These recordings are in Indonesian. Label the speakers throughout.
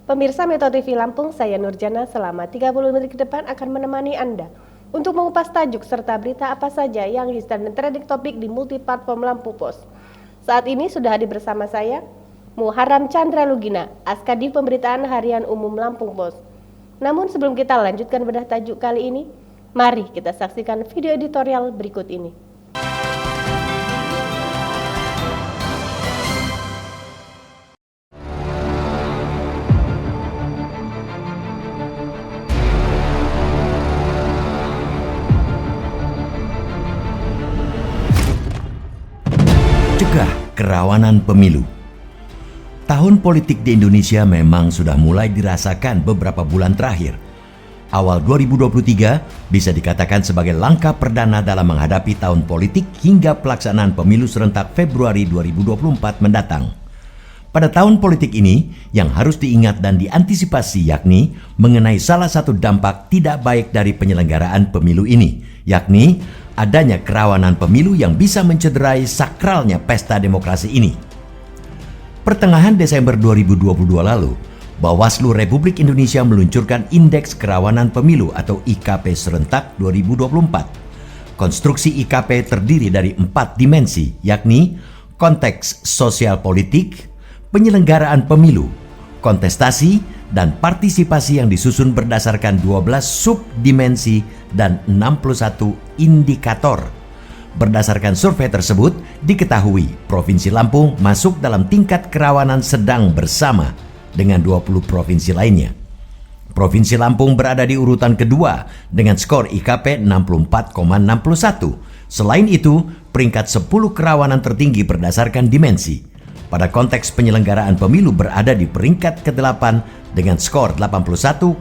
Speaker 1: Pemirsa Metro TV Lampung, saya Nurjana selama 30 menit ke depan akan menemani Anda untuk mengupas tajuk serta berita apa saja yang sedang trending topik di multiplatform Lampung Pos. Saat ini sudah hadir bersama saya, Muharram Chandra Lugina, Askadi Pemberitaan Harian Umum Lampung Pos. Namun sebelum kita lanjutkan bedah tajuk kali ini, mari kita saksikan video editorial berikut ini.
Speaker 2: Cegah kerawanan pemilu. Tahun politik di Indonesia memang sudah mulai dirasakan beberapa bulan terakhir. Awal 2023 bisa dikatakan sebagai langkah perdana dalam menghadapi tahun politik hingga pelaksanaan pemilu serentak Februari 2024 mendatang. Pada tahun politik ini, yang harus diingat dan diantisipasi yakni mengenai salah satu dampak tidak baik dari penyelenggaraan pemilu ini, yakni adanya kerawanan pemilu yang bisa mencederai sakralnya pesta demokrasi ini. Pertengahan Desember 2022 lalu, Bawaslu Republik Indonesia meluncurkan Indeks Kerawanan Pemilu atau IKP Serentak 2024. Konstruksi IKP terdiri dari 4 dimensi, yakni konteks sosial politik, penyelenggaraan pemilu, kontestasi, dan partisipasi yang disusun berdasarkan 12 subdimensi dan 61 indikator. Berdasarkan survei tersebut, diketahui Provinsi Lampung masuk dalam tingkat kerawanan sedang bersama dengan 20 provinsi lainnya. Provinsi Lampung berada di urutan kedua dengan skor IKP 64,61. Selain itu, peringkat 10 kerawanan tertinggi berdasarkan dimensi. Pada konteks penyelenggaraan pemilu berada di peringkat ke-8 dengan skor 81,13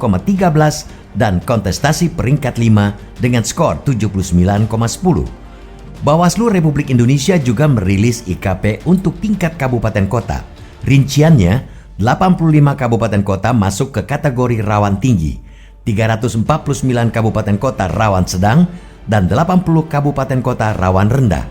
Speaker 2: dan kontestasi peringkat 5 dengan skor 79,10. Bawaslu Republik Indonesia juga merilis IKP untuk tingkat kabupaten kota. Rinciannya, 85 kabupaten kota masuk ke kategori rawan tinggi, 349 kabupaten kota rawan sedang, dan 80 kabupaten kota rawan rendah.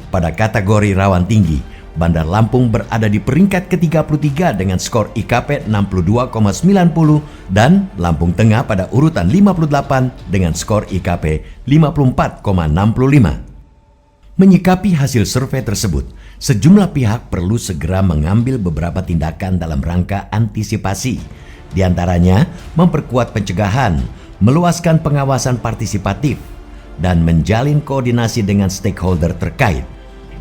Speaker 2: Pada kategori rawan tinggi, Bandar Lampung berada di peringkat ke-33 dengan skor IKP 62,90 dan Lampung Tengah pada urutan 58 dengan skor IKP 54,65. Menyikapi hasil survei tersebut, sejumlah pihak perlu segera mengambil beberapa tindakan dalam rangka antisipasi. Di antaranya, memperkuat pencegahan, meluaskan pengawasan partisipatif, dan menjalin koordinasi dengan stakeholder terkait.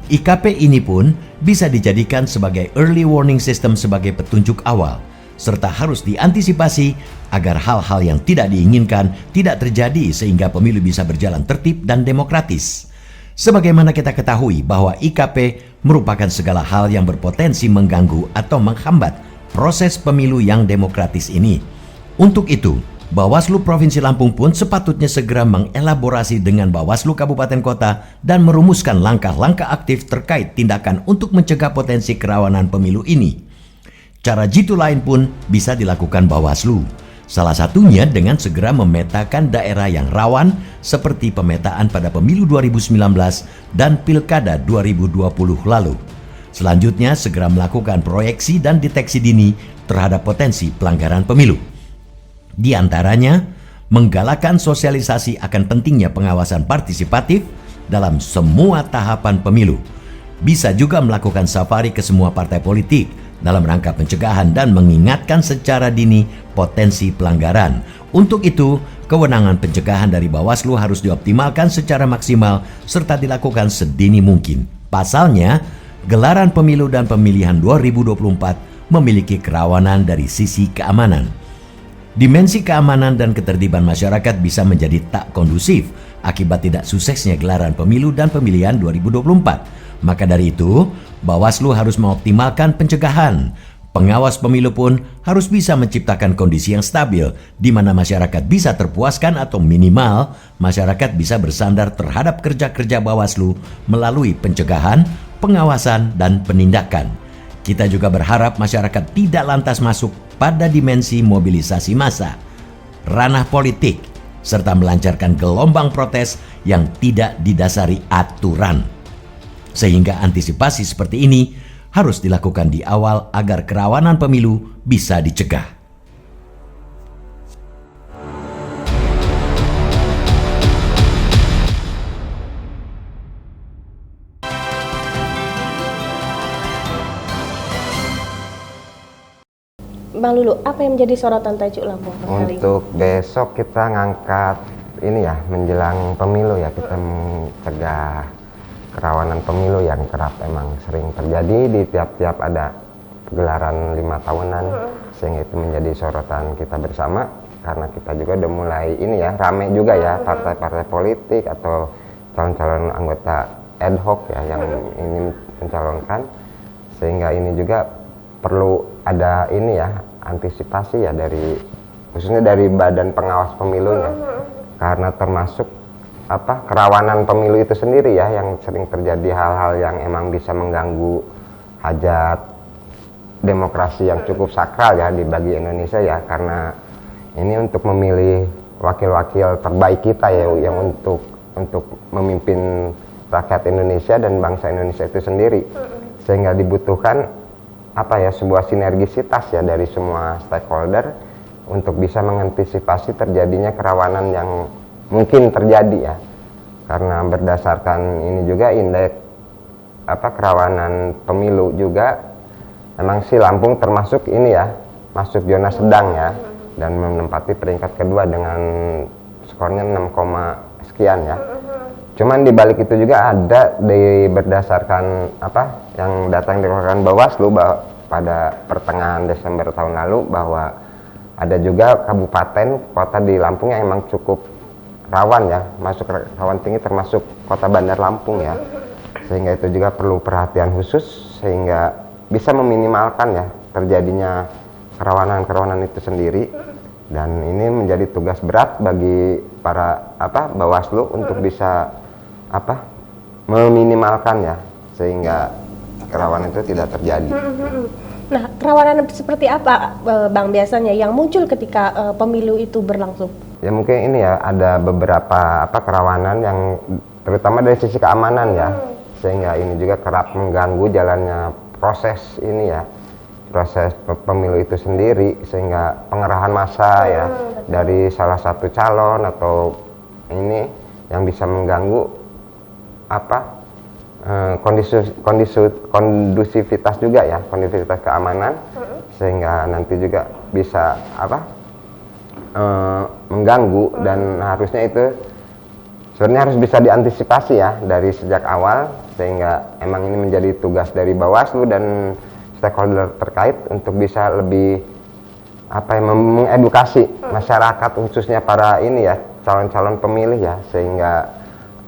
Speaker 2: IKP ini pun bisa dijadikan sebagai early warning system sebagai petunjuk awal, serta harus diantisipasi agar hal-hal yang tidak diinginkan tidak terjadi sehingga pemilu bisa berjalan tertib dan demokratis. Sebagaimana kita ketahui bahwa IKP merupakan segala hal yang berpotensi mengganggu atau menghambat proses pemilu yang demokratis ini. Untuk itu, Bawaslu Provinsi Lampung pun sepatutnya segera mengelaborasi dengan Bawaslu Kabupaten Kota dan merumuskan langkah-langkah aktif terkait tindakan untuk mencegah potensi kerawanan pemilu ini. Cara jitu lain pun bisa dilakukan Bawaslu. Salah satunya dengan segera memetakan daerah yang rawan seperti pemetaan pada pemilu 2019 dan Pilkada 2020 lalu. Selanjutnya segera melakukan proyeksi dan deteksi dini terhadap potensi pelanggaran pemilu. Di antaranya, menggalakkan sosialisasi akan pentingnya pengawasan partisipatif dalam semua tahapan pemilu. Bisa juga melakukan safari ke semua partai politik dalam rangka pencegahan dan mengingatkan secara dini potensi pelanggaran. Untuk itu, kewenangan pencegahan dari Bawaslu harus dioptimalkan secara maksimal serta dilakukan sedini mungkin. Pasalnya, gelaran pemilu dan pemilihan 2024 memiliki kerawanan dari sisi keamanan. Dimensi keamanan dan ketertiban masyarakat bisa menjadi tak kondusif akibat tidak suksesnya gelaran pemilu dan pemilihan 2024. Maka dari itu, Bawaslu harus mengoptimalkan pencegahan. Pengawas pemilu pun harus bisa menciptakan kondisi yang stabil di mana masyarakat bisa terpuaskan atau minimal masyarakat bisa bersandar terhadap kerja-kerja Bawaslu melalui pencegahan, pengawasan, dan penindakan. Kita juga berharap masyarakat tidak lantas masuk pada dimensi mobilisasi massa, ranah politik, serta melancarkan gelombang protes yang tidak didasari aturan. Sehingga antisipasi seperti ini harus dilakukan di awal agar kerawanan pemilu bisa dicegah.
Speaker 1: Bang Lulu, apa yang menjadi sorotan Tajuk Lampung kali ini?
Speaker 3: Untuk besok kita ngangkat ini ya, menjelang pemilu ya, kita mencegah kerawanan pemilu yang kerap emang sering terjadi di tiap-tiap ada gelaran 5 tahunan, sehingga itu menjadi sorotan kita bersama, karena kita juga udah mulai ini ya, rame juga ya partai-partai politik atau calon-calon anggota ad hoc ya yang ini mencalonkan, sehingga ini juga perlu ada ini ya, antisipasi ya dari khususnya dari Badan Pengawas Pemilunya, karena termasuk kerawanan pemilu itu sendiri ya, yang sering terjadi hal-hal yang emang bisa mengganggu hajat demokrasi yang cukup sakral ya bagi Indonesia ya, karena ini untuk memilih wakil-wakil terbaik kita ya, yang untuk memimpin rakyat Indonesia dan bangsa Indonesia itu sendiri, sehingga dibutuhkan sebuah sinergisitas ya dari semua stakeholder untuk bisa mengantisipasi terjadinya kerawanan yang mungkin terjadi ya, karena berdasarkan ini juga indeks kerawanan pemilu juga emang sih Lampung termasuk ini ya, masuk zona sedang ya, dan menempati peringkat kedua dengan skornya 6, sekian ya. Cuman di balik itu juga ada berdasarkan yang data yang dikeluarkan Bawaslu pada pertengahan Desember tahun lalu, bahwa ada juga kabupaten kota di Lampung yang emang cukup rawan ya, masuk rawan tinggi, termasuk kota Bandar Lampung ya, sehingga itu juga perlu perhatian khusus sehingga bisa meminimalkan ya terjadinya kerawanan itu sendiri. Dan ini menjadi tugas berat bagi para Bawaslu untuk bisa meminimalkan ya, sehingga kerawanan itu tidak terjadi.
Speaker 1: Nah, kerawanan seperti apa Bang biasanya yang muncul ketika pemilu itu berlangsung?
Speaker 3: Ya mungkin ini ya, ada beberapa kerawanan yang terutama dari sisi keamanan ya, sehingga ini juga kerap mengganggu jalannya proses ini ya, proses pemilu itu sendiri, sehingga pengerahan massa ya dari salah satu calon atau ini yang bisa mengganggu kondusivitas juga ya, kondusivitas keamanan, sehingga nanti juga bisa mengganggu, dan harusnya itu sebenarnya harus bisa diantisipasi ya dari sejak awal, sehingga emang ini menjadi tugas dari Bawaslu dan stakeholder terkait untuk bisa lebih mengedukasi masyarakat, khususnya para ini ya, calon-calon pemilih ya, sehingga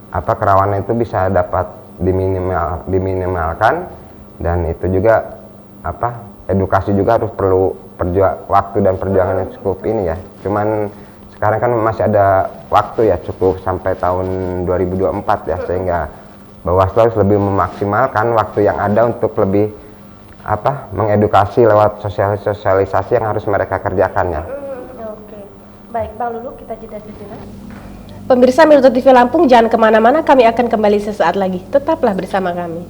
Speaker 3: kerawanan itu bisa dapat diminimalkan. Dan itu juga edukasi juga harus perlu waktu dan perjuangan yang cukup ini ya. Cuman sekarang kan masih ada waktu ya, cukup sampai tahun 2024 ya, sehingga Bawaslu harus lebih memaksimalkan waktu yang ada untuk lebih mengedukasi lewat sosialisasi yang harus mereka kerjakan ya.
Speaker 1: Oke, baik Bang Lulu, kita jeda sejenak. Pemirsa Milton TV Lampung, jangan kemana-mana, kami akan kembali sesaat lagi. Tetaplah bersama kami.